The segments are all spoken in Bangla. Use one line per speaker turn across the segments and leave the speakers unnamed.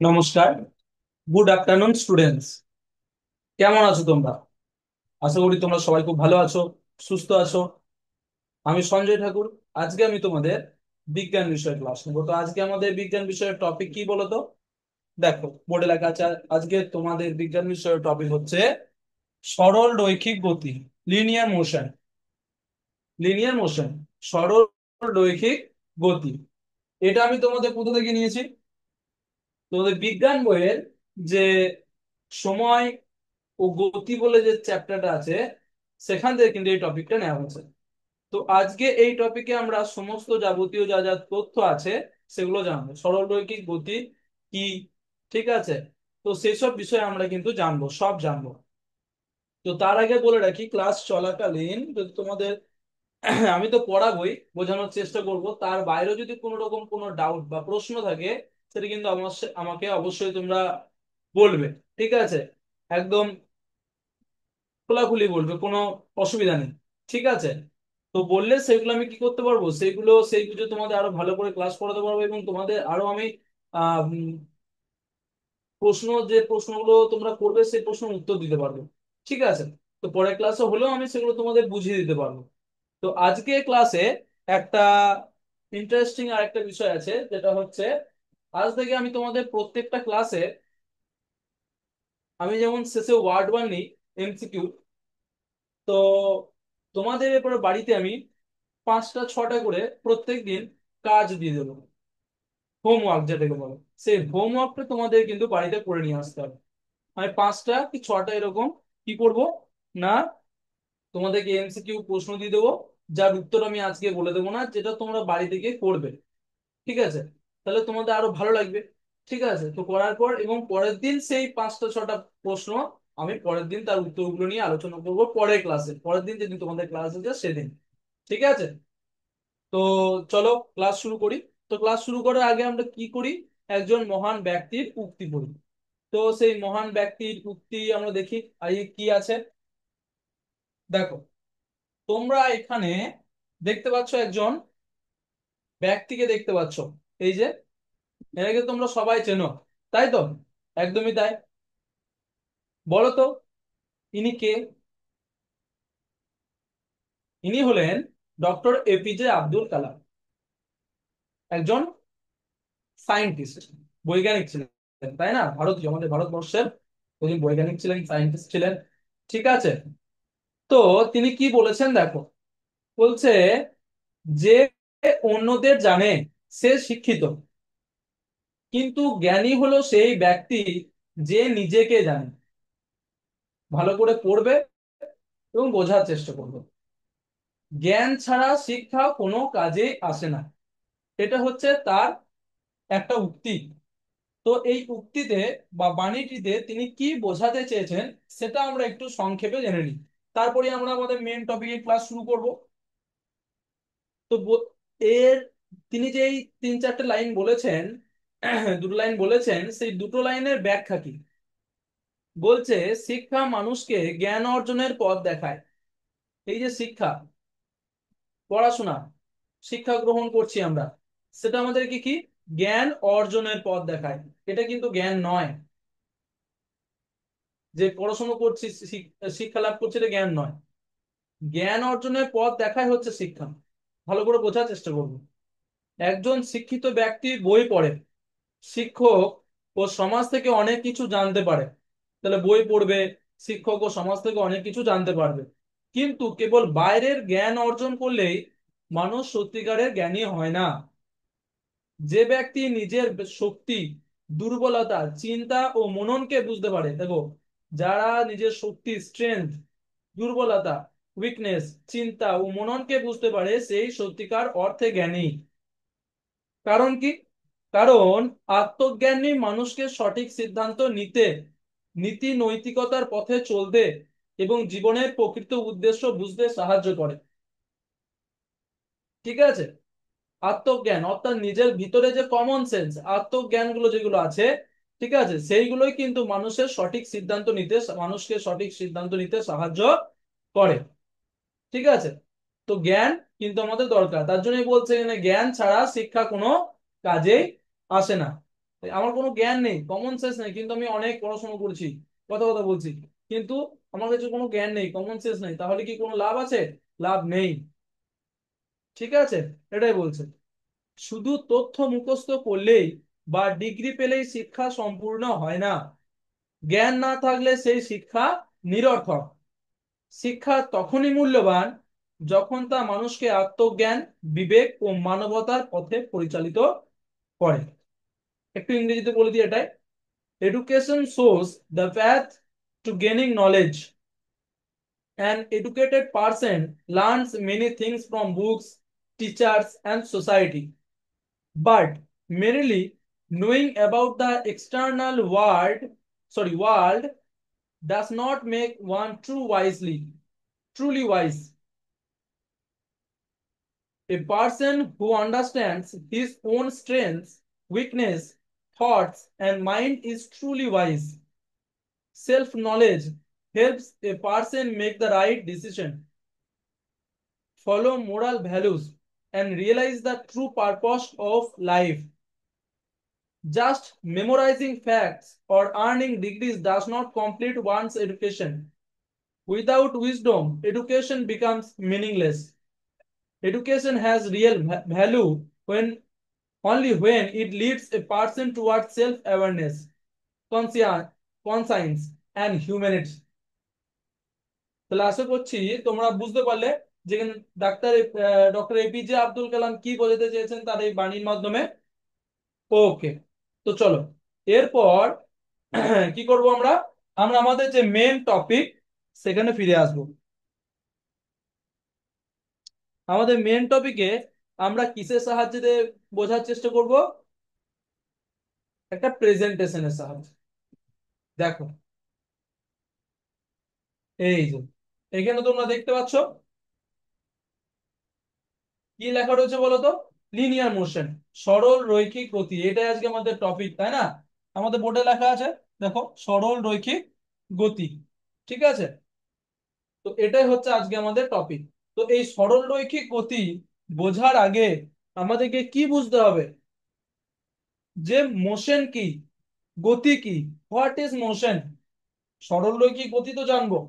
নমস্কার। Good afternoon students. কেমন আছো তোমরা? আশা করি তোমরা সবাই খুব ভালো আছো, সুস্থ আছো। আমি সঞ্জয় ঠাকুর। আজকে আমি তোমাদের বিজ্ঞান বিষয়ে ক্লাস নেবো। তো আজকে আমাদের বিজ্ঞান বিষয়ের টপিক কি বলো তো? দেখো, বোর্ডে লেখা আছে। আজকে তোমাদের বিজ্ঞান বিষয়ের টপিক হচ্ছে সরল রৈখিক গতি, লিনিয়ার মোশন। লিনিয়ার মোশন, সরল রৈখিক গতি। এটা আমি তোমাদের কোথা থেকে নিয়েছি? তোমাদের বিজ্ঞান বইয়ের যে সময় ও গতি বলে যে চ্যাপ্টারটা আছে, সেখান থেকে কিন্তু এই টপিকটা নেওয়া হয়েছে। তো আজকে এই টপিকে আমরা সমস্ত যাবতীয় যা যা তথ্য আছে সেগুলো জানবো। সরলরৈখিক গতি কি, ঠিক আছে? তো সেসব বিষয়ে আমরা কিন্তু জানবো, সব জানবো। তো তার আগে বলে রাখি, ক্লাস চলাকালীন যদি তোমাদের আমি তো পড়াবোই, বোঝানোর চেষ্টা করব, তার বাইরেও যদি কোনো রকম কোনো ডাউট বা প্রশ্ন থাকে, সেটা কিন্তু আমাকে অবশ্যই তোমরা বলবে, ঠিক আছে? একদম খোলাখুলি বলবে, কোনো অসুবিধা নেই, ঠিক আছে? তো বললে সেগুলো আমি কি করতে পারবো, সেই বুঝে তোমাদের আরো ভালো করে ক্লাস করাতে পারবো, এবং তোমাদের আরো আমি যে প্রশ্নগুলো তোমরা করবে সেই প্রশ্নের উত্তর দিতে পারবো, ঠিক আছে? তো পরের ক্লাসে হলেও আমি সেগুলো তোমাদের বুঝিয়ে দিতে পারবো। তো আজকে ক্লাসে একটা ইন্টারেস্টিং আর একটা বিষয় আছে, যেটা হচ্ছে আজ থেকে আমি তোমাদের প্রত্যেকটা ক্লাসে, আমি যেমন শেষে ওয়ার্ড ওয়ান নিই, এমসিকিউ, তো তোমাদের এরপরে বাড়িতে আমি 5টা 6টা করে প্রত্যেক দিন কাজ দিয়ে দেবো, হোমওয়ার্ক যেটাকে বলে। সেই হোমওয়ার্কটা তোমাদের কিন্তু বাড়িতে করে নিয়ে আসতে হবে। আমি 5টা কি 6টা এরকম কি করব না, তোমাদেরকে এমসিকিউ প্রশ্ন দিয়ে দেবো, যার উত্তর আমি আজকে বলে দেবো না, যেটা তোমরা বাড়ি থেকে করবে, ঠিক আছে? তাহলে তোমাদের আরো ভালো লাগবে, ঠিক আছে? তো করার পর এবং পরের দিন সেই 5টা 6টা প্রশ্ন আমি পরের দিন তার উত্তরগুলো নিয়ে আলোচনা করব পরের ক্লাসে, পরের দিন যেদিন তোমাদের ক্লাস আছে সেদিন, ঠিক আছে? তো চলো ক্লাস শুরু করি। তো ক্লাস শুরু করার আগে আমরা কি করি, একজন মহান ব্যক্তির উক্তি পড়ি। তো সেই মহান ব্যক্তির উক্তি আমরা দেখি আজকে কি আছে। দেখো, তোমরা এখানে দেখতে পাচ্ছ একজন ব্যক্তিকে দেখতে পাচ্ছ, এই যে, এনাকে তোমরা সবাই চেনো, তাই তো? একদমই তাই। বলো তো, ইনি কে? ইনি হলেন ডক্টর এপিজে আব্দুল কালাম, একজন সায়েন্টিস্ট, বৈজ্ঞানিক ছিলেন, তাই না? ভারতীয়, আমাদের ভারতবর্ষের একজন বৈজ্ঞানিক ছিলেন, সায়েন্টিস্ট ছিলেন, ঠিক আছে? তো তিনি কি বলেছেন দেখো, বলছে যে অন্যদের জানে সে শিক্ষিত, কিন্তু জ্ঞানী হলো সেই ব্যক্তি যে নিজেকে জানে। ভালো করে পড়বে এবং বোঝার চেষ্টা করবে। জ্ঞান ছাড়া শিক্ষা কোনো কাজে আসে না, এটা হচ্ছে তার একটা উক্তি। তো এই উক্তিতে বা বাণীটিতে তিনি কি বোঝাতে চেয়েছেন সেটা আমরা একটু সংক্ষেপে জেনে নিই, তারপরে আমরা আমাদের মেন টপিকে ক্লাস শুরু করব। তো এর তিনি যে এই 3-4টে লাইন বলেছেন, দুটো লাইন বলেছেন, সেই দুটো লাইনের ব্যাখ্যা কি? বলছে শিক্ষা মানুষকে জ্ঞান অর্জনের পথ দেখায়। এই যে শিক্ষা, পড়াশোনা, শিক্ষা গ্রহণ করছি আমরা, সেটা আমাদেরকে কি জ্ঞান অর্জনের পথ দেখায়। এটা কিন্তু জ্ঞান নয়, যে পড়াশোনা করছি শিক্ষা লাভ করছি এটা জ্ঞান নয়। জ্ঞান অর্জনের পথ দেখায় হচ্ছে শিক্ষা। ভালো করে বোঝার চেষ্টা করবো। একজন শিক্ষিত ব্যক্তি বই পড়ে, শিক্ষক ও সমাজ থেকে অনেক কিছু জানতে পারে। তাহলে বই পড়বে, শিক্ষক ও সমাজ থেকে অনেক কিছু জানতে পারবে। কিন্তু কেবল বাইরের জ্ঞান অর্জন করলেই মানুষ সত্যিকারের জ্ঞানী হয় না। যে ব্যক্তি নিজের শক্তি, দুর্বলতা, চিন্তা ও মননকে বুঝতে পারে, দেখো, যারা নিজের শক্তি, স্ট্রেংথ, দুর্বলতা, উইকনেস, চিন্তা ও মননকে বুঝতে পারে, সেই সত্যিকার অর্থে জ্ঞানী। কারণ কি? কারণ আত্মজ্ঞানী মানুষকে সঠিক সিদ্ধান্ত নিতে, নীতি নৈতিকতার পথে চলতে এবং জীবনের প্রকৃত উদ্দেশ্য বুঝতে সাহায্য করে, ঠিক আছে? আত্মজ্ঞান অর্থাৎ নিজের ভিতরে যে কমন সেন্স, আত্মজ্ঞান গুলো যেগুলো আছে, ঠিক আছে, সেইগুলোই কিন্তু মানুষকে সঠিক সিদ্ধান্ত নিতে সাহায্য করে, ঠিক আছে? তো জ্ঞান কিন্তু আমাদের দরকার, তার জন্যই বলছে এখানে জ্ঞান ছাড়া শিক্ষা কোনো কাজেই আসে না। আমার কোনো জ্ঞান নেই, কমন সেন্স নেই, কিন্তু আমি অনেক পড়াশোনা করছি, কথা কথা বলছি, কিন্তু আমার কাছে কোনো জ্ঞান নেই, কমন সেন্স নেই, তাহলে কি কোনো লাভ আছে? লাভ নেই। ঠিক আছে, এটাই বলছে। শুধু তথ্য মুখস্থ করলেই বা ডিগ্রি পেলেই শিক্ষা সম্পূর্ণ হয় না। জ্ঞান না থাকলে সেই শিক্ষা নিরর্থক। শিক্ষা তখনই মূল্যবান যখন তা মানুষকে আত্মজ্ঞান, বিবেক ও মানবতার পথে পরিচালিত করে। একটু ইংরেজিতে বলে দিই এটাই। Education shows the path to gaining knowledge. An educated person learns many things from books, teachers, and society. But merely knowing about the external world does not make one truly wise. A person who understands his own strengths, weakness, thoughts, and mind is truly wise. Self knowledge helps a person make the right decision, follow moral values, and realize the true purpose of life. Just memorizing facts or earning degrees does not complete one's education. Without wisdom, education becomes meaningless. Education has real value when only when it leads a person towards self-awareness, conscience, conscience, and humanity. তাহলে আশা করছি তোমরা বুঝতে পারলে যে doctor doctor APJ Abdul Kalam কি বোঝাতে চেয়েছেন তার এই বাণীর মাধ্যমে। ওকে, তো চলো এরপর কি করব আমরা? আমরা আমাদের যে মেন টপিক সেখানে ফিরে আসব। আমাদের মেন টপিকে আমরা কিসের সাহায্যে বোঝার চেষ্টা করব? একটা প্রেজেন্টেশনের সাহায্যে। দেখো, এই যে এখানে তোমরা দেখতে পাচ্ছ কি লেখা রয়েছে বলো তো? লিনিয়ার মোশন, সরল রৈখিক গতি, এটাই আজকে আমাদের টপিক, তাই না? আমাদের বোর্ডে লেখা আছে, দেখো, সরল রৈখিক গতি। ঠিক আছে, তো এটাই হচ্ছে আজকে আমাদের টপিক। তো এই সরল রৈখিক গতি বোঝার আগে আমাদেরকে কি বুঝতে হবে? যে মোশন কি, গতি কি, হোয়াট ইজ মোশন। সরল রৈখিক গতি তো জানবো,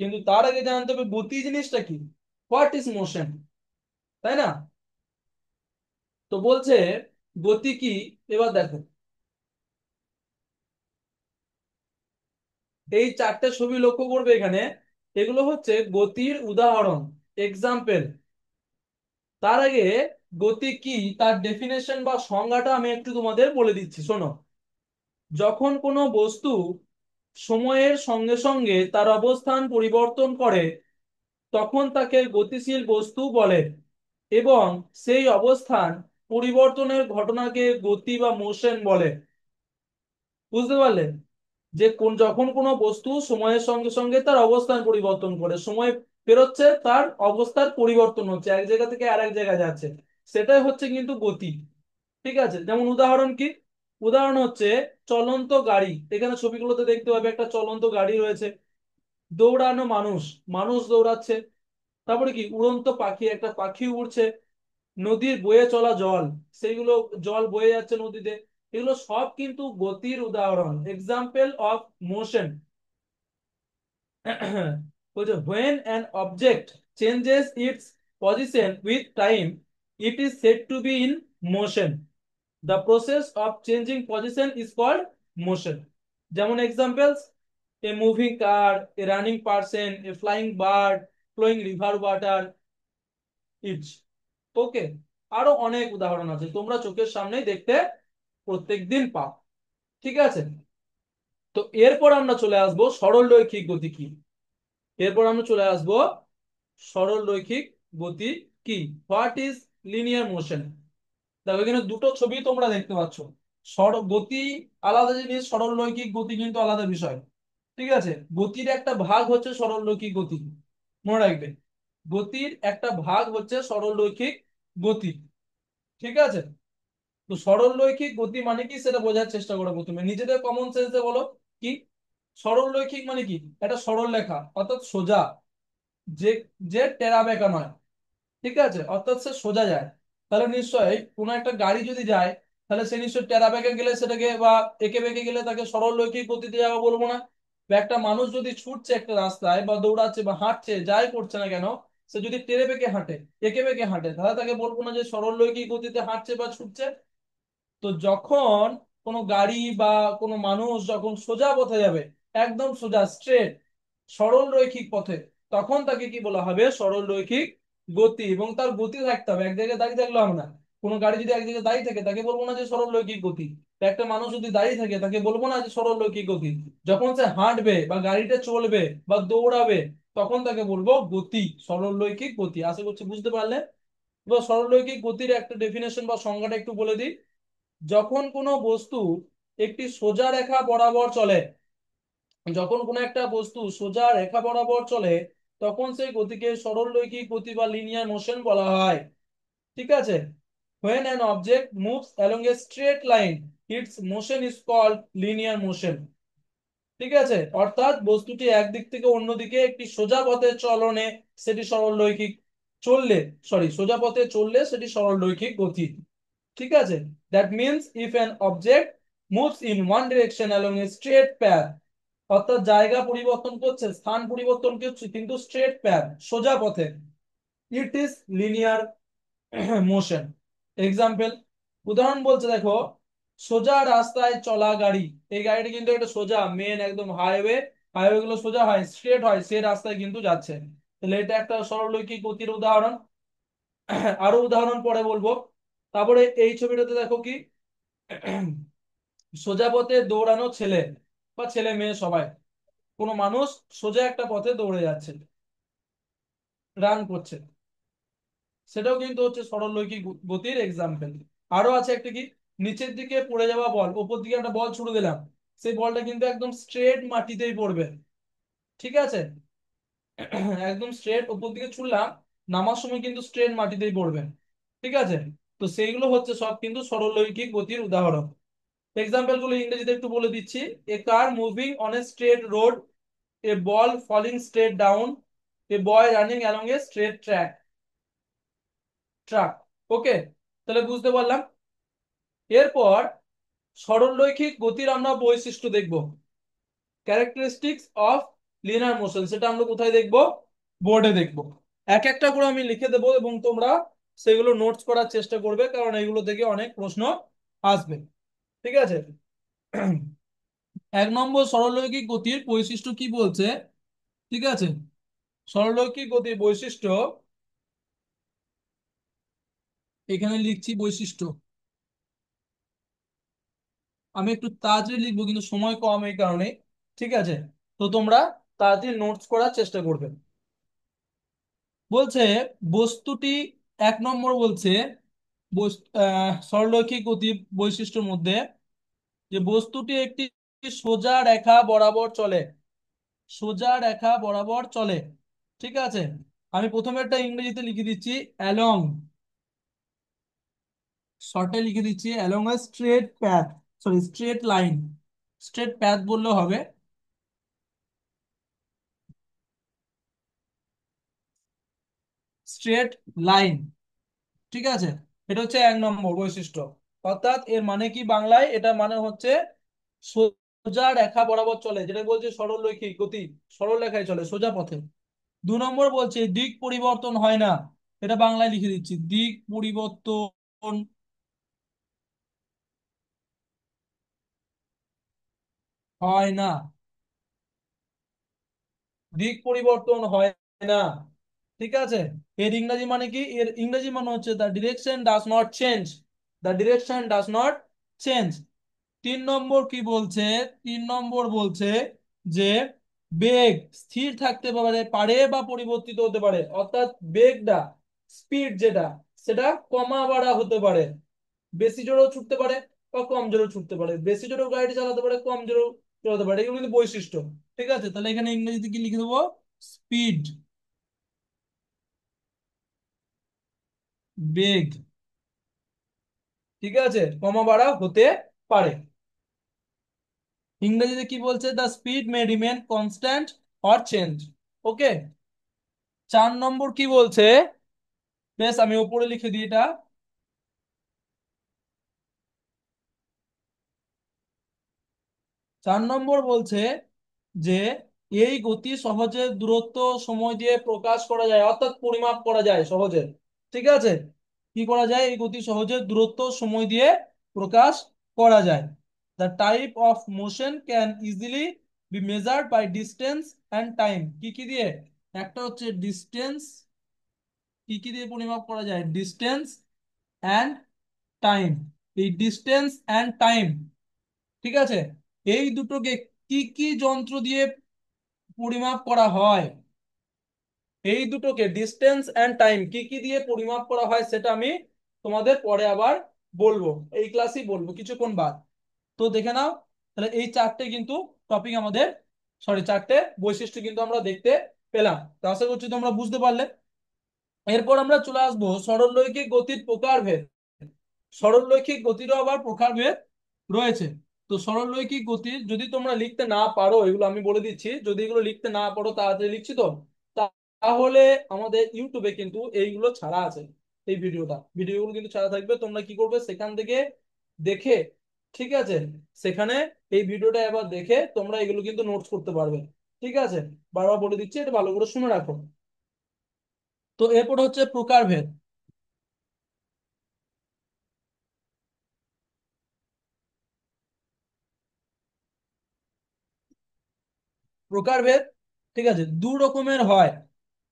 কিন্তু তার আগে জানতে হবে গতি জিনিসটা কি, হোয়াট ইজ মোশন, তাই না? তো বলছে গতি কি। এবার দেখো, এই চারটে ছবি লক্ষ্য করবে এখানে, এগুলো হচ্ছে গতির উদাহরণ, এক্সাম্পল। তার আগে গতি কি তার ডেফিনেশন বা সংজ্ঞাটা আমি একটু তোমাদের বলে দিচ্ছি, শোনো। যখন কোনো বস্তু সময়ের সঙ্গে সঙ্গে তার অবস্থান পরিবর্তন করে তখন তাকে গতিশীল বস্তু বলে, এবং সেই অবস্থান পরিবর্তনের ঘটনাকে গতি বা মোশন বলে। বুঝতে পারলে? যে যখন কোনো বস্তু সময়ের সঙ্গে সঙ্গে তার অবস্থান পরিবর্তন করে, সময় পেরোচ্ছে, তার অবস্থার পরিবর্তন হচ্ছে, এক জায়গা থেকে আরেক জায়গায় যাচ্ছে, সেটাই হচ্ছে কিন্তু গতি। ঠিক আছে, যেমন উদাহরণ কি? উদাহরণ হচ্ছে চলন্ত গাড়ি। এখানে ছবিগুলোতে দেখতে পাবে একটা চলন্ত গাড়ি রয়েছে। দৌড়ানো মানুষ, মানুষ দৌড়াচ্ছে। তারপরে কি, উড়ন্ত পাখি, একটা পাখি উড়ছে। নদীর বয়ে চলা জল, সেইগুলো, জল বয়ে যাচ্ছে নদীতে। এগুলো সব কিন্তু গতির উদাহরণ, এক্সাম্পল অফ মোশন। বলছে when an object changes its position with time, it is said to be in motion. The process of changing position is called motion. যেমন examples: a moving car, a running person, a flying bird, flowing river water, ইচ। ওকে, আরো অনেক উদাহরণ আছে, তোমরা চোখের সামনেই দেখতে প্রত্যেকদিন পাও। ঠিক আছে, তো এরপর আমরা চলে আসবো সরল রৈখিক গতি কি। এরপর আমরা চলে আসবো সরল রৈখিক গতি কি, হোয়াট ইজ লিনিয়ার মোশন। দেখো এখানে দুটো ছবি তোমরা দেখতে পাচ্ছ। সরল গতি আলাদা জিনিস, সরল রৈখিক গতি কিন্তু আলাদা বিষয়। ঠিক আছে, গতির একটা ভাগ হচ্ছে সরল রৈখিক গতি, মনে রাখবে। গতির একটা ভাগ হচ্ছে সরল রৈখিক গতি। ঠিক আছে, তো সরল রৈখিক গতি মানে কি সেটা বোঝার চেষ্টা করো প্রথমে, নিজেদের কমন সেন্সে বলো কি। সরল রৈখিক মানে কি? একটা সরল রেখা, অর্থাৎ সোজা, যে যে টেরা বেঁকা নয়। ঠিক আছে, অর্থাৎ সে সোজা যায়। তাহলে নিশ্চয়ই কোনো একটা গাড়ি যদি যায়, তাহলে সে নিশ্চয়ই টেরা বেঁকে গেলে সেটাকে বা এঁকে বেঁকে গেলে তাকে সরল রৈখিক গতিতে যাওয়া বলবো না। বা একটা মানুষ যদি ছুটছে একটা রাস্তায় বা দৌড়াচ্ছে বা হাঁটছে যাই করছে না কেন, সে যদি টেরে বেঁকে হাঁটে, এঁকে বেঁকে হাঁটে, তাহলে তাকে বলবো না যে সরল রৈখিক গতিতে হাঁটছে বা ছুটছে। তো যখন কোনো গাড়ি বা কোনো মানুষ যখন সোজা পথে যাবে, একদম সোজা স্ট্রেট সরল রৈখিক পথে, তখন তাকে কি বলা হবে? সরল রৈখিক গতি। এবং তার গতি থাকতে হবে, এক জায়গায় দাঁড়িয়ে থাকলে হবে না। কোনো গাড়ি যদি এক জায়গায় দাঁড়িয়ে থাকে তাকে বলবো না যে সরল রৈখিক গতি। তো একটা মানুষ যদি দাঁড়িয়ে থাকে তাকে বলবো না যে সরল রৈখিক গতি। যখন সে হাঁটবে বা গাড়িটা চলবে বা দৌড়াবে, তখন তাকে বলবো গতি, সরল রৈখিক গতি। আশা করছি বুঝতে পারলে। এবার সরল রৈখিক গতির একটা ডেফিনেশন বা সংজ্ঞাটা একটু বলে দিই। যখন কোনো বস্তু একটি সোজা রেখা বরাবর চলে, যখন কোনো একটা বস্তু সোজা রেখা বরাবর চলে, তখন সেই গতিকে সরলরৈখিক গতি বা লিনিয়ার মোশন বলা হয়। ঠিক আছে? when an object moves along a straight line, its motion is called linear motion। ঠিক আছে? অর্থাৎ বস্তুটি একদিক থেকে অন্য দিকে একটি সোজা পথে চলনে সেটি সরলরৈখিক চললে, সোজা পথে চললে সেটি সরলরৈখিক গতি। ঠিক আছে? That means if an object moves in one direction along a straight path, অর্থাৎ জায়গা পরিবর্তন করছে, স্থান পরিবর্তন করছে, কিন্তু স্ট্রেট প্যাথ সোজা পথে, it is linear motion. Example, উদাহরণ বলছে দেখো, সোজা রাস্তায় চলা গাড়ি। এই গাড়িটা কিন্তু একটা সোজা মেন একদম হাইওয়ে, হাইওয়ে গুলো সোজা হয়, স্ট্রেট হয়, সে রাস্তায় কিন্তু যাচ্ছে। তাহলে এটা একটা সরলরৈখিক গতির উদাহরণ। আরো উদাহরণ পরে বলবো। তারপরে এই ছবিটাতে দেখো কি, সোজা পথে দৌড়ানো ছেলে বা ছেলে মেয়ে সবাই, কোনো মানুষ সোজা একটা পথে দৌড়ে যাচ্ছে, রান করছে, সেটাও কিন্তু হচ্ছে সরলরৈখিক গতির এক্সাম্পল। আরো আছে একটা কি, নিচের দিকে পড়ে যাওয়া বল, উপর দিকে একটা বল ছুড়ে দিলাম, সেই বলটা কিন্তু একদম স্ট্রেট মাটিতেই পড়বে। ঠিক আছে? একদম স্ট্রেট উপর দিকে ছুড়লাম, নামার সময় কিন্তু স্ট্রেট মাটিতেই পড়বে। ঠিক আছে? তো সেইগুলো হচ্ছে সব কিন্তু সরলরৈখিক গতির উদাহরণ। এক্সাম্পল গুলো ইংরেজিতে একটু বলে দিচ্ছি। A car moving on a straight road, a ball falling straight down, a boy running along a straight track. Okay, তাহলে বুঝতে পারলাম। এরপর সরলরৈখিক গতির আমরা বৈশিষ্ট্য দেখব, ক্যারেক্টারিস্টিক্স অফ লিনিয়ার মোশন। সেটা আমরা কোথায় দেখব? বোর্ডে দেখব। এক একটা করে আমি লিখে দেবো এবং তোমরা সেগুলো নোটস করার চেষ্টা করবে, কারণ এগুলো থেকে অনেক প্রশ্ন আসবে। ঠিক আছে? 1 নম্বর, সরলরৈখিক গতির বৈশিষ্ট্য কি বলছে? ঠিক আছে? সরলরৈখিক গতির বৈশিষ্ট্য, এখানে লিখছি বৈশিষ্ট্য। আমি একটু তাড়াতাড়ি লিখবো কিন্তু সময় কম এই কারণে। ঠিক আছে? তো তোমরা তাড়াতাড়ি নোটস করার চেষ্টা করবে। বলছে বস্তুটি, 1 নম্বর বলছে সরলরৈখিক গতির বৈশিষ্ট্যের মধ্যে যে বস্তুটি একটি সোজা রেখা বরাবর চলে, সোজা রেখা বরাবর চলে। ঠিক আছে? আমি প্রথমে একটা ইংরেজিতে লিখে দিচ্ছি, অ্যালং, শর্টে লিখে দিচ্ছি along a straight path, straight line, straight path বললেও হবে, স্ট্রেট লাইন। ঠিক আছে? এটা হচ্ছে 1 নম্বর বৈশিষ্ট্য। অর্থাৎ এর মানে কি বাংলায়? এটা মানে হচ্ছে সোজা রেখা বরাবর চলে, যেটা বলছে সরল রৈখিক গতি, সরল রেখায় চলে সোজা পথে। 2 নম্বর বলছে দিক পরিবর্তন হয় না। এটা বাংলায় লিখে দিচ্ছি, দিক পরিবর্তন হয় না, দিক পরিবর্তন হয় না। ঠিক আছে? এর ইংরেজি মানে কি? এর ইংরেজি মানে হচ্ছে the direction does not change, the direction does not change. 3 নম্বর কি বলছে? 3 নম্বর বলছে যে বেগ স্থির থাকতে পারে পারে বা পরিবর্তিত হতে পারে। অর্থাৎ বেগটা, স্পিড যেটা, সেটা কমা বাড়া হতে পারে, বেশি জোরেও ছুটতে পারে বা কম জোরেও ছুটতে পারে, বেশি জোরেও গাড়ি চালাতে পারে, কম জোরেও চালাতে পারে। এগুলো কিন্তু বৈশিষ্ট্য। ঠিক আছে? তাহলে এখানে ইংরেজিতে কি লিখে দেবো? স্পিড, বেগ। ঠিক আছে? কমা বাড়া হতে পারে। ইংরেজিতে কি বলছে? The speed may remain constant or change. Okay. 4 number কি বলছে? বেশ, আমি উপরে লিখে দিই এটা। 4 নম্বর বলছে যে এই গতি সহজে দূরত্ব সময় দিয়ে প্রকাশ করা যায়, অর্থাৎ পরিমাপ করা যায় সহজে। ঠিক আছে, কি করা যায়? এই গতি সহজে দূরত্ব সময় দিয়ে প্রকাশ করা যায়। The type of motion can easily be measured by distance and time. কি কি দিয়ে? একটা হচ্ছে ডিস্টেন্স, কি কি দিয়ে পরিমাপ করা যায়? Distance and time. এই ডিস্টেন্স অ্যান্ড টাইম, ঠিক আছে, এই দুটোকে কি কি যন্ত্র দিয়ে পরিমাপ করা হয়? এই দুটোকে ডিস্টেন্স অ্যান্ড টাইম কি কি দিয়ে পরিমাপ করা হয় সেটা আমি তোমাদের পরে আবার বলবো, এই ক্লাসেই বলবো কিছুক্ষণ বাদ। তো দেখে নাও, তাহলে এই চারটে কিন্তু টপিক আমাদের, সরি, চারটে বৈশিষ্ট্য কিন্তু আমরা দেখতে পেলাম। তো আশা করছি তোমরা বুঝতে পারলে। এরপর আমরা চলে আসবো সরলরৈখিক গতির প্রকারভেদ। সরলরৈখিক গতিরও আবার প্রকারভেদ রয়েছে। তো সরলরৈখিক গতির যদি তোমরা লিখতে না পারো, এগুলো আমি বলে দিচ্ছি, যদি এগুলো লিখতে না পারো, তাড়াতাড়ি লিখছি তো, তাহলে আমাদের ইউটিউবে কিন্তু এইগুলো ছাড়া আছে। এই ভিডিওগুলো কিন্তু ছাড়া থাকবে, তোমরা কি করবে সেখান থেকে দেখে, ঠিক আছে, সেখানে এই ভিডিওটা এবার দেখে তোমরা এগুলো কিন্তু নোটস করতে পারবে। ঠিক আছে, বারবার বলে দিচ্ছি, এটা ভালো করে শুনে রাখো। তো এরপর হচ্ছে প্রকারভেদ। প্রকারভেদ, ঠিক আছে, দু রকমের হয়।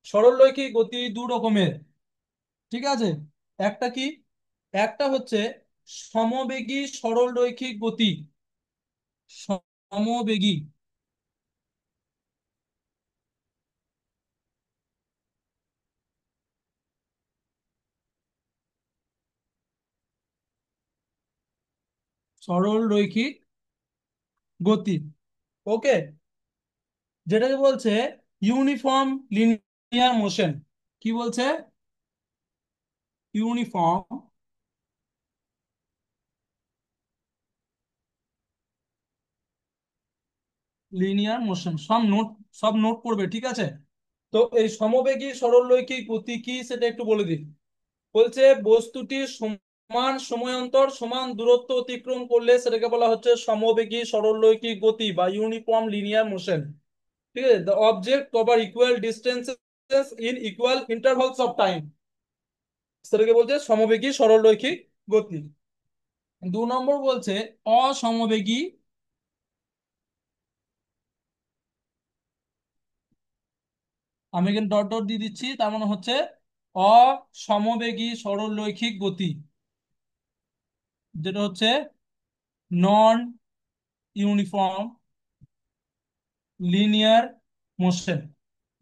সরলরৈখিক গতি দু রকমের, ঠিক আছে। একটা কি? একটা হচ্ছে সমবেগী সরলরৈখিক গতি। সমবেগী সরলরৈখিক গতি, ওকে, যেটাকে বলছে ইউনিফর্ম লিনিয়ার মোশন। কি বলছে? Uniform linear motion. সব নোট করবে, ঠিক আছে। তো এই সমবেগী সরলরৈখিক গতি কি সেটা একটু বলে দিই। বলছে বস্তুটি সমান সময় অন্তর সমান দূরত্ব অতিক্রম করলে সেটাকে বলা হচ্ছে সমবেগী সরলরৈখিক গতি বা ইউনিফর্ম লিনিয়ার মোশন। ঠিক আছে, the object cover equal distances in equal intervals of time, সেটাকে বলছে সমবেগী সরলরৈখিক গতি। 2 নম্বর বলছে অসমবেগী, আমি এখানে ডট ডট দিয়ে দিচ্ছি, তার মানে হচ্ছে অসমবেগী সরলরৈখিক গতি, যেটা হচ্ছে নন ইউনিফর্ম লিনিয়ার মোশন।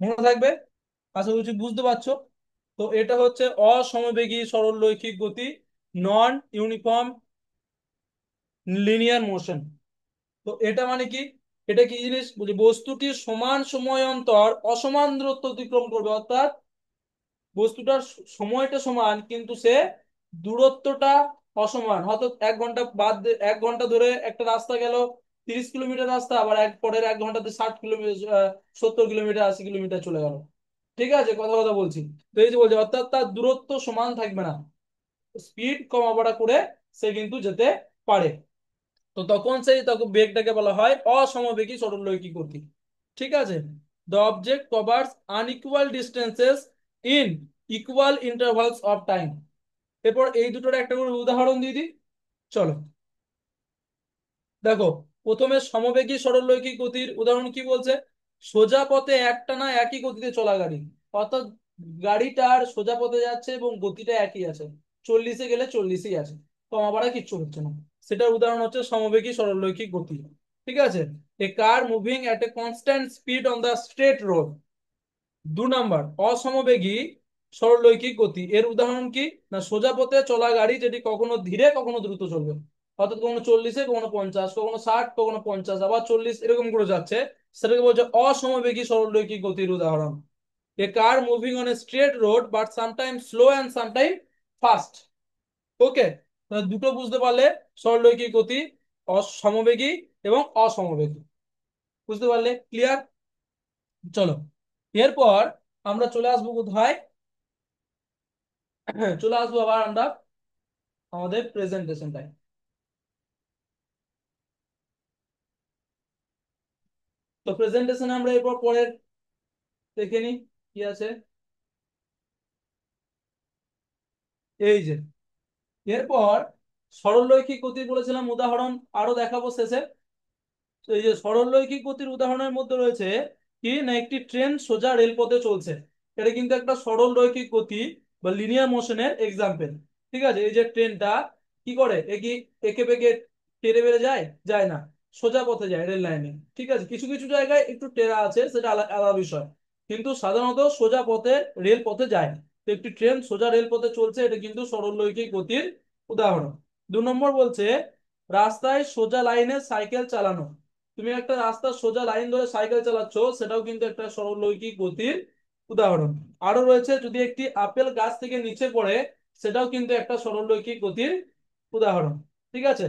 মনে থাকবে, আশা করছি বুঝতে পারছো। তো এটা হচ্ছে অসমবেগী সরলরৈখিক গতি, নন ইউনিফর্ম লিনিয়ার মোশন। তো এটা মানে কি? এটা কি জিনিস? বলছি বস্তুটি সমান সময় অন্তর অসমান দূরত্ব অতিক্রম করবে, অর্থাৎ বস্তুটার সময়টা সমান কিন্তু সে দূরত্বটা অসমান। হয়তো 1 ঘন্টা বাদ 1 ঘন্টা ধরে একটা রাস্তা গেল 30 কিলোমিটার রাস্তা, আবার পরের 1 ঘন্টাতে 60 কিলোমিটার, 70 কিলোমিটার, 80 কিলোমিটার চলে গেল। ঠিক আছে, কথা কথা বলছি। তো এই যে বলছে, অর্থাৎ তার দূরত্ব সমান থাকবে না, স্পিড কমা বাড়া করে সে কিন্তু যেতে পারে। তো তখন বেগটাকে বলা হয় অসমবেগী সরলরৈখিক গতি। ঠিক আছে, the object covers unequal distances in equal intervals of time. এরপর এই দুটোর একটা করে উদাহরণ দিয়ে দিই, চলো। দেখো, প্রথমে সমবেগী সরলরৈখিক গতির উদাহরণ কি বলছে? সোজা পথে একটানা একই গতিতে চলা গাড়ি, অর্থাৎ গাড়িটার সোজা পথে যাচ্ছে এবং গতিটা একই আছে, 40-এ গেলে 40-ই আছে, কমা বাড়া কিচ্ছু হচ্ছে না। সেটার উদাহরণ হচ্ছে সমবেগী সরলরৈখিক গতি। ঠিক আছে, a car moving at a constant speed on the straight road. 2 number অসমবেগী সরলরৈখিক গতি, এর উদাহরণ কি? না সোজা পথে চলা গাড়ি যেটি কখনো ধীরে কখনো দ্রুত চলবে, অর্থাৎ কখনো 40-এ, কখনো 50, কখনো 60, কখনো 50, আবার 40 এরকম করে যাচ্ছে, সেটাকে বলছে অসমবেগী সরলরৈখিক গতির উদাহরণ। A car moving on a straight road but sometime slow and sometime fast. Okay, দুটো বুঝতে পারলে সরলরৈখিক গতি, সমবেগী এবং অসমবেগী, বুঝতে পারলে? ক্লিয়ার? চলো, এরপর আমরা চলে আসবো কোথায়? চলে আসবো আবার আমরা আমাদের প্রেজেন্টেশনটায়। তো প্রেজেন্টেশনে আমরা এরপর পরের দেখে নিই কি আছে। এই যে এরপর সরলরৈখিক গতি বলেছিলাম, উদাহরণ আরো দেখাবো শেষে। তো এই যে সরলরৈখিক গতির উদাহরণের মধ্যে রয়েছে কি না, একটি ট্রেন সোজা রেলপথে চলছে। এটা কিন্তু একটা সরলরৈখিক গতি বা লিনিয়ার মোশনের এক্সাম্পল। ঠিক আছে, এই যে ট্রেনটা কি করে, একে একে বেঁকে টেনে বেড়ে যায়, যায় না, সোজা পথে যায় রেল লাইনে। ঠিক আছে, কিছু কিছু জায়গায় একটু টেরা আছে, সেটা আলাদা বিষয়, কিন্তু সাধারণত সোজা পথে রেল পথে যায়। তো একটি ট্রেন সোজা রেল পথে চলছে, এটা কিন্তু সরলরৈখিক গতির উদাহরণ। 2 নম্বর বলছে রাস্তায় সোজা লাইনে সাইকেল চালানো। তুমি একটা রাস্তার সোজা লাইন ধরে সাইকেল চালাচ্ছ, সেটাও কিন্তু একটা সরলরৈখিক গতির উদাহরণ। আরো রয়েছে যদি একটি আপেল গাছ থেকে নিচে পড়ে, সেটাও কিন্তু একটা সরলরৈখিক গতির উদাহরণ। ঠিক আছে,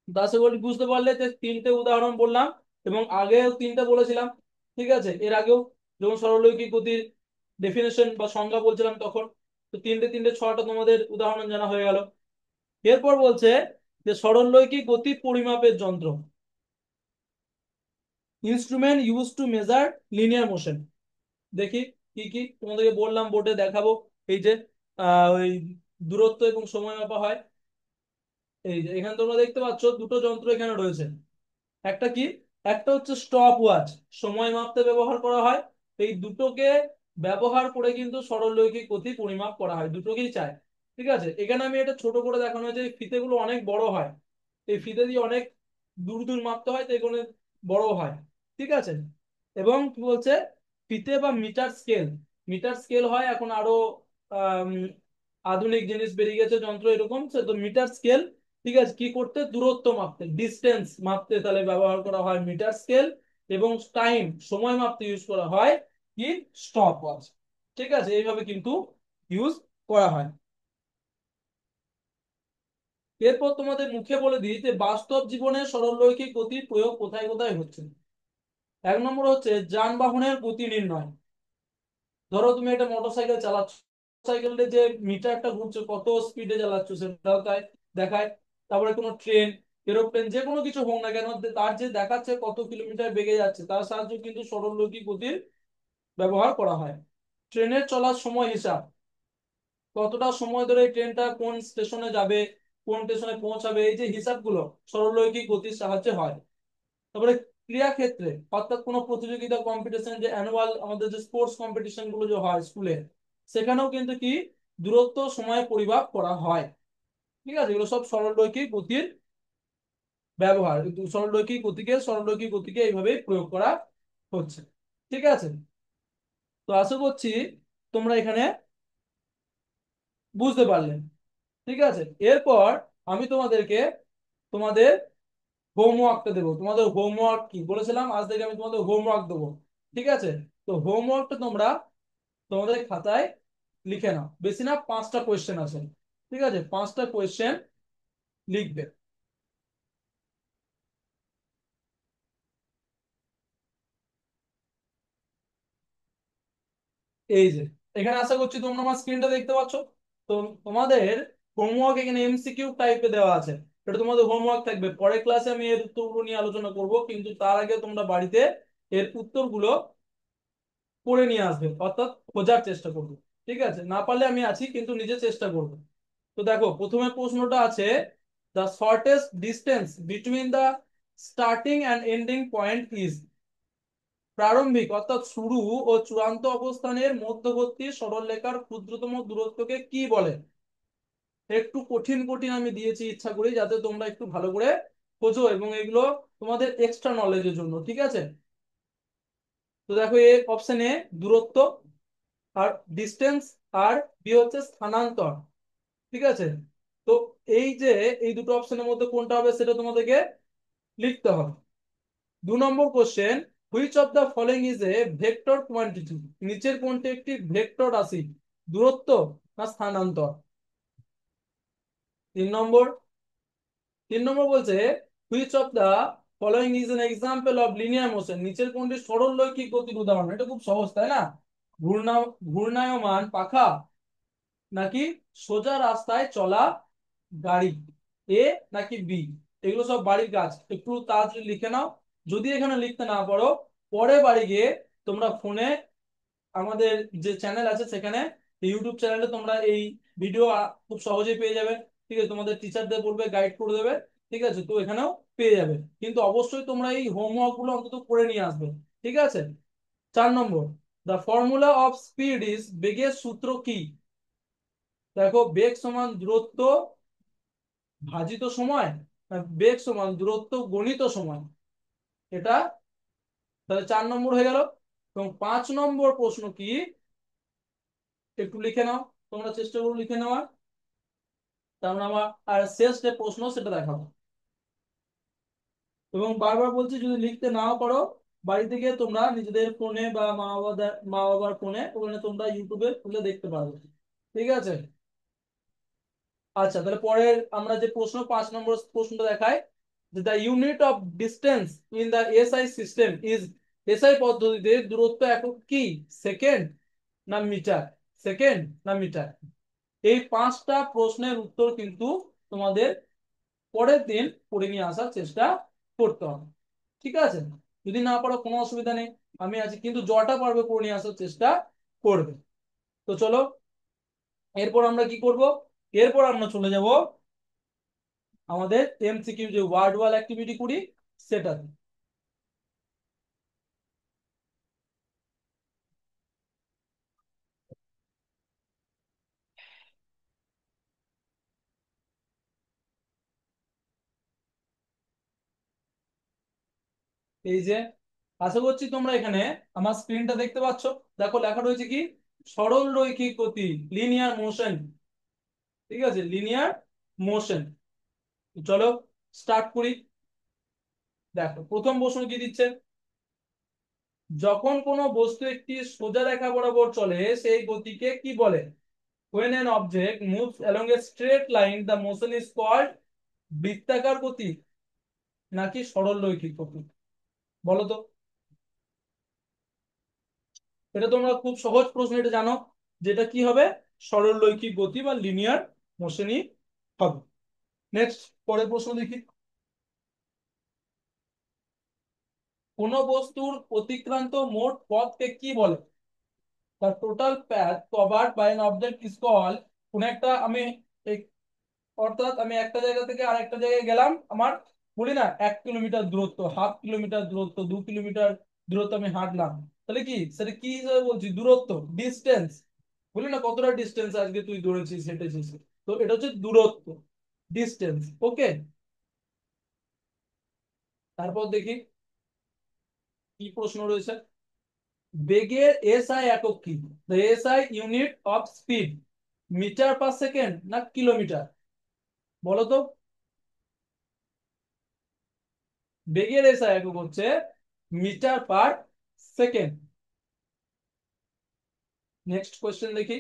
তো আশা করি বুঝতে পারলে যে 3টে উদাহরণ বললাম, এবং আগেও 3টা বলেছিলাম। ঠিক আছে, এর আগেও যখন সরলরৈখিক গতির ডেফিনেশন বা সংজ্ঞা বলছিলাম তখন। তো 3টে 6টা তোমাদের উদাহরণ জানা হয়ে গেল। এরপর বলছে যে সরলরৈখিক গতি পরিমাপের যন্ত্র, instrument use to measure linear motion. দেখি কি কি তোমাদেরকে বললাম, বোর্ডে দেখাবো। এই যে ওই দূরত্ব এবং সময় মাপা হয়। এই যে এখানে তোমরা দেখতে পাচ্ছ দুটো যন্ত্র এখানে রয়েছে। একটা কি, একটা হচ্ছে স্টপ ওয়াচ, সময় মাপতে ব্যবহার করা হয়। এই দুটোকে ব্যবহার করে কিন্তু সরলরৈখিক গতি পরিমাপ করা হয়, দুটোকেই চাই। ঠিক আছে, এখানে আমি এটা ছোট করে দেখানো হয়েছে, এই ফিতেগুলো অনেক বড় হয়, এই ফিতে দিয়ে অনেক দূর দূর মাপতে হয়, তো এগুলো বড় হয়। ঠিক আছে, এবং কি বলছে ফিতে বা মিটার স্কেল, মিটার স্কেল হয় এখন আরো আম, আধুনিক জিনিস বেরিয়ে গেছে যন্ত্র এরকম সে, তো মিটার স্কেল। ঠিক আছে, কি করতে, দূরত্ব মাপতে, ডিস্টেন্স মাপতে তাহলে ব্যবহার করা হয় মিটার স্কেল, এবং টাইম, সময় মাপতে ইউজ করা হয় কি, স্টপ ওয়াচ। ঠিক আছে, এইভাবে কিন্তু ইউজ করা হয়। এরপর তোমাদের মুখে বলে দিই যে বাস্তব জীবনে সরলরৈখিক গতির প্রয়োগ কোথায় কোথায় হচ্ছে। 1 নম্বর হচ্ছে যানবাহনের গতি নির্ণয়। ধরো তুমি একটা মোটরসাইকেল চালাচ্ছ, সাইকেলের যে মিটারটা ঘুরছে, কত স্পিডে চালাচ্ছ সেটাও তাই দেখায়। তারপরে কোনো ট্রেন, এরোপ্লেন, যে কোনো কিছু হোক না কেন, তার যে দেখাচ্ছে কত কিলোমিটার বেগে যাচ্ছে, তার সাহায্যে কিন্তু সরলরৈখিক গতির ব্যবহার করা হয়। ট্রেনের চলার সময় হিসাব, কতটা সময় ধরে এই ট্রেনটা কোন স্টেশনে যাবে, কোন স্টেশনে পৌঁছাবে, এই যে হিসাবগুলো সরলরৈখিক গতির সাহায্যে হয়। তারপরে ক্রীড়া ক্ষেত্রে, অর্থাৎ কোনো প্রতিযোগিতা, কম্পিটিশন, যে অ্যানুয়াল আমাদের যে স্পোর্টস কম্পিটিশন গুলো যে হয় স্কুলে, সেখানেও কিন্তু কি দূরত্ব সময় পরিমাপ করা হয়। ঠিক আছে, এগুলো সব সরলরৈখিক গতির ব্যবহার, কিন্তু সরলরৈখিক গতিকে এইভাবেই প্রয়োগ করা হচ্ছে। ঠিক আছে, তো আশা করছি তোমরা এখানে বুঝতে পারলে। ঠিক আছে, এরপর আমি তোমাদেরকে তোমাদের হোমওয়ার্কটা দেবো। তোমাদের হোমওয়ার্ক কি বলেছিলাম, আজ থেকে আমি তোমাদের হোমওয়ার্ক দেবো। ঠিক আছে, তো হোমওয়ার্কটা তোমরা তোমাদের খাতায় লিখে নাও, বেশি না 5টা কোয়েশ্চেন আছে। ঠিক আছে, 5টা কোয়েশ্চেন লিখবে। এই যে এখানে আশা করছি তোমরা আমার স্ক্রিনটা দেখতে পাচ্ছ। তো তোমাদের হোমওয়ার্ক এখানে এমসিকিউ টাইপে দেওয়া আছে, এটা তোমাদের হোমওয়ার্ক থাকবে। পরের ক্লাসে আমি এর উত্তরগুলো নিয়ে আলোচনা করব, কিন্তু তার আগে তোমরা বাড়িতে এর উত্তরগুলো পড়ে নিয়ে আসবে, অর্থাৎ খোঁজার চেষ্টা করবে। ঠিক আছে, না পারলে আমি আছি, কিন্তু নিজে চেষ্টা করবে। তো দেখো প্রথমে প্রশ্নটা আছে, the shortest distance between the starting and ending point is. প্রারম্ভিক অর্থাৎ শুরু ও চূড়ান্ত অবস্থানের মধ্যবর্তী সরলরেখার ক্ষুদ্রতম দূরত্বকে কি বলে। একটু কঠিন কঠিন আমি দিয়েছি ইচ্ছা করি, যাতে তোমরা একটু ভালো করে খোঁজো, এবং এগুলো তোমাদের এক্সট্রা নলেজের জন্য। ঠিক আছে, তো দেখো এ অপশন এ দূরত্ব, আর ডিস্টেন্স, আর বি হচ্ছে স্থানান্তর। ঠিক আছে, তো এই যে এই দুটো অপশনের মধ্যে কোনটা হবে সেটা তোমাদেরকে লিখতে হবে। 2 number question, which of the following is a vector quantity. নিচের কোনটি একটি ভেক্টর রাশি, দূরত্ব না স্থানান্তর। 3 নম্বর, 3 নম্বর বলছে which of the following is an example of linear motion. নিচের কোনটি সরলরৈখিক গতির উদাহরণ। এটা খুব সহজ তাই না, ঘূর্ণা ঘূর্ণায়মান পাখা, নাকি সোজা রাস্তায় চলা গাড়ি, এ নাকি বি। এগুলো সব বাড়ির কাজ, একটু তাড়াতাড়ি লিখে নাও। যদি এখানে লিখতে না পারো, পরে বাড়ি গিয়ে তোমরা ফোনে আমাদের যে চ্যানেল আছে সেখানে, ইউটিউব চ্যানেলে তোমরা এই ভিডিও খুব সহজেই পেয়ে যাবে। ঠিক আছে, তোমাদের টিচারদের বলবে, গাইড করে দেবে। ঠিক আছে, তো এখানেও পেয়ে যাবে। কিন্তু অবশ্যই তোমরা এই হোমওয়ার্ক গুলো অন্তত করে নিয়ে আসবে। ঠিক আছে। 4 number, the formula of speed is, বেগের সূত্র কি? দেখো, বেগ সমান দূরত্ব ভাজিত সময়, বেগ সমান দূরত্ব গণিত সময়, এটা। তাহলে 4 নম্বর হয়ে গেল। এবং 5 নম্বর প্রশ্ন কি, একটু লিখে নাও। তোমরা চেষ্টা করো লিখে নেওয়ার। তারপর আমার আর শেষ যে প্রশ্ন সেটা দেখাবো। এবং বারবার বলছি, যদি লিখতে নাও পারো, বাড়িতে গিয়ে তোমরা নিজেদের ফোনে বা মা বাবার ফোনে ওখানে তোমরা ইউটিউবে খুলে দেখতে পারবে। ঠিক আছে। আচ্ছা, তাহলে পরের আমরা যে প্রশ্ন 5 নম্বর প্রশ্নটা দেখাই, যে the unit of distance in the SI system is, SI পদ্ধতিতে দূরত্ব একক কি? সেকেন্ড না মিটার? সেকেন্ড না মিটার? এই 5টা প্রশ্নের উত্তর কিন্তু তোমাদের পরের দিন পড়ে নিয়ে আসার চেষ্টা করতে হবে। ঠিক আছে। যদি না পারো কোনো অসুবিধা নেই, আমি আছি, কিন্তু জটা পারবে পড়ে নিয়ে আসার চেষ্টা করবে। তো চলো, এরপর আমরা কি করব? এরপর আমরা চলে যাব আমাদের এমসিকিউ যে ওয়ার্ড ওয়াল অ্যাক্টিভিটি করি সেটাতে। এই যে, আশা করছি তোমরা এখানে আমার স্ক্রিনটা দেখতে পাচ্ছ। দেখো, লেখা রয়েছে কি? সরল রৈখিক গতি, লিনিয়ার মোশন। ঠিক আছে, লিনিয়ার মোশন। চলো স্টার্ট করি। দেখো, প্রথম প্রশ্ন কি দিচ্ছে, যখন কোনো বস্তু একটি সোজা রেখা বরাবর চলে সেই গতিকে কি বলে? when an object moves along a straight line the motion is called বৃত্তাকার গতি নাকি সরল রৈখিক গতি? বলো তো। এটা তোমরা খুব সহজ প্রশ্ন, এটা জানো, যেটা কি হবে? সরল রৈখিক গতি বা লিনিয়ার মোশনই হবে। নেক্সট, পরের প্রশ্ন দেখি। কোন বস্তুর অতিক্রান্ত মোট পথকে কি বলে? the total path covered by an object is called, কোন একটা আমি এই- অর্থাৎ আমি একটা জায়গা থেকে আরেকটা জায়গায় গেলাম, আমার বলি না 1 কিলোমিটার দূরত্ব, হাফ কিলোমিটার দূরত্ব, 2 কিলোমিটার দূরত্ব আমি হাঁটলাম, তাহলে কি সেটা কি হিসাবে বলছি? দূরত্ব, ডিস্টেন্স। বলি না কতটা ডিস্টেন্স আজকে তুই দৌড়েছিস, হেঁটেছিস, তো এটা হচ্ছে দূরত্ব, ডিস্টেন্স। ওকে। তারপর দেখি কি প্রশ্ন রয়েছে। বেগের এসআই একক কি? SI unit of speed, metre per second না কিলোমিটার? বলো তো। বেগের এসআই একক হচ্ছে metre per second. Next question দেখি।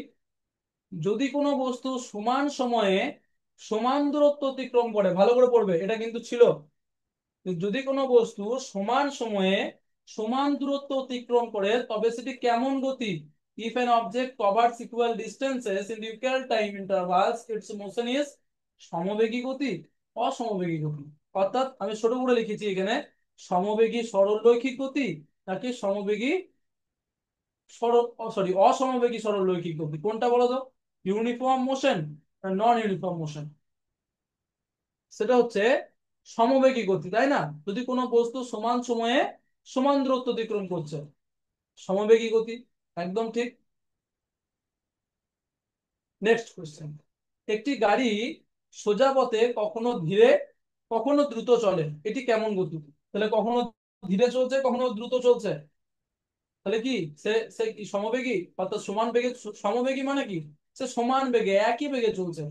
যদি কোনো বস্তু সমান সময়ে সমান দূরত্ব অতিক্রম করে, ভালো করে পড়বে, এটা কিন্তু ছিল, যদি কোনো বস্তু সমান সময়ে সমান দূরত্ব অতিক্রম করে তবে সেটি কেমন গতি? If an object covers equal distances in equal time intervals its motion is সমবেগী গতি, অসমবেগী গতি। অর্থাৎ আমি ছোট করে লিখেছি এখানে, সমবেগী সরলরৈখিক গতি নাকি সমবেগী সরল, সরি, অসমবেগী সরলরৈখিক গতি, কোনটা বলো তো? ইউনিফর্ম মোশন না নন ইউনিফর্ম মোশন? সেটা হচ্ছে সমবেগী গতি, তাই না? যদি কোনো বস্তু সমান সময়ে সমান দূরত্ব অতিক্রম করছে, সমবেগী গতি। একদম ঠিক। Next question. একটি গাড়ি সোজা পথে কখনো ধীরে কখনো দ্রুত চলে, এটি কেমন গতি? তাহলে কখনো ধীরে চলছে, কখনো দ্রুত চলছে, তাহলে কি সে সে কি সমবেগী? অর্থাৎ সমান বেগে, সমবেগী মানে কি? সে সমান বেগে, একই বেগে চলছে,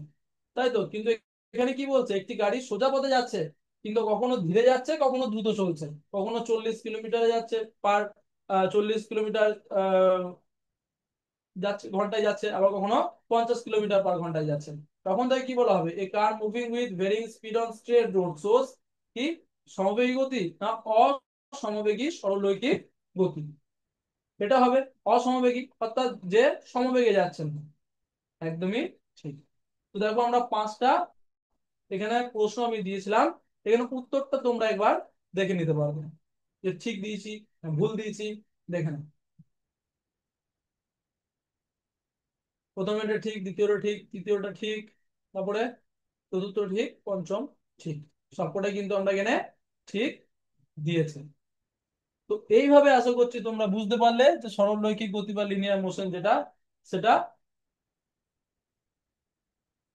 তাই তো। কিন্তু এখানে কি বলছে, একটি গাড়ি সোজা পথে যাচ্ছে, কিন্তু কখনো ধীরে যাচ্ছে, কখনো দ্রুত চলছে, কখনো 40 কিলোমিটারে যাচ্ছে পার 40 কিলোমিটার যাচ্ছে ঘন্টায় যাচ্ছে, আবার কখনো 50 কিলোমিটার পার ঘন্টায় যাচ্ছে। তখন তাকে কি বলা হবে? A car moving with varying speed on straight road সোর্স কি সমবেগী গতি না অসমবেগী সরলরৈখিক গতি? এটা হবে অসমবেগী, অর্থাৎ যে সমবেগে যাচ্ছেন না। একদমই ঠিক। তো দেখো, আমরা 5টা এখানে প্রশ্ন আমি দিয়েছিলাম, এখানে উত্তরটা তোমরা একবার দেখে নিতে পারবে। যে ঠিক দিয়েছি না ভুল দিয়েছি। দেখেন, প্রথম এটা ঠিক, দ্বিতীয়টা ঠিক, তৃতীয়টা ঠিক, তারপরে চতুর্থ ঠিক, পঞ্চম ঠিক। সবকটাই কিন্তু আমরা এখানে ঠিক দিয়েছি। তো এইভাবে আশা করছি তোমরা বুঝতে পারলে যে সরলরৈখিক গতি বা লিনিয়ার মোশন যেটা, সেটা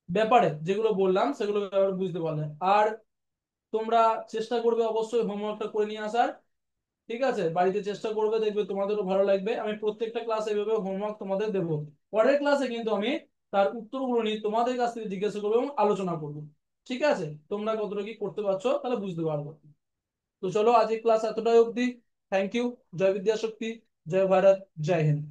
ব্যাপারে যেগুলো বললাম সেগুলো ব্যাপারে বুঝতে পারলে। আর তোমরা চেষ্টা করবে অবশ্যই হোমওয়ার্কটা করে নিয়ে আসার। ঠিক আছে, বাড়িতে চেষ্টা করবে, দেখবে তোমাদেরও ভালো লাগবে। আমি প্রত্যেকটা ক্লাসে এইভাবে হোমওয়ার্ক তোমাদের দেবো। পরের ক্লাসে কিন্তু আমি তার উত্তরগুলো নিয়ে তোমাদের কাছ থেকে জিজ্ঞাসা করবো এবং আলোচনা করবো। ঠিক আছে, তোমরা কতটা কি করতে পারছো তাহলে বুঝতে পারবো। তো চলো, আজকে ক্লাস এতটাই অবধি। Thank you. জয় বিদ্যাশক্তি, জয় ভারত, জয় হিন্দ।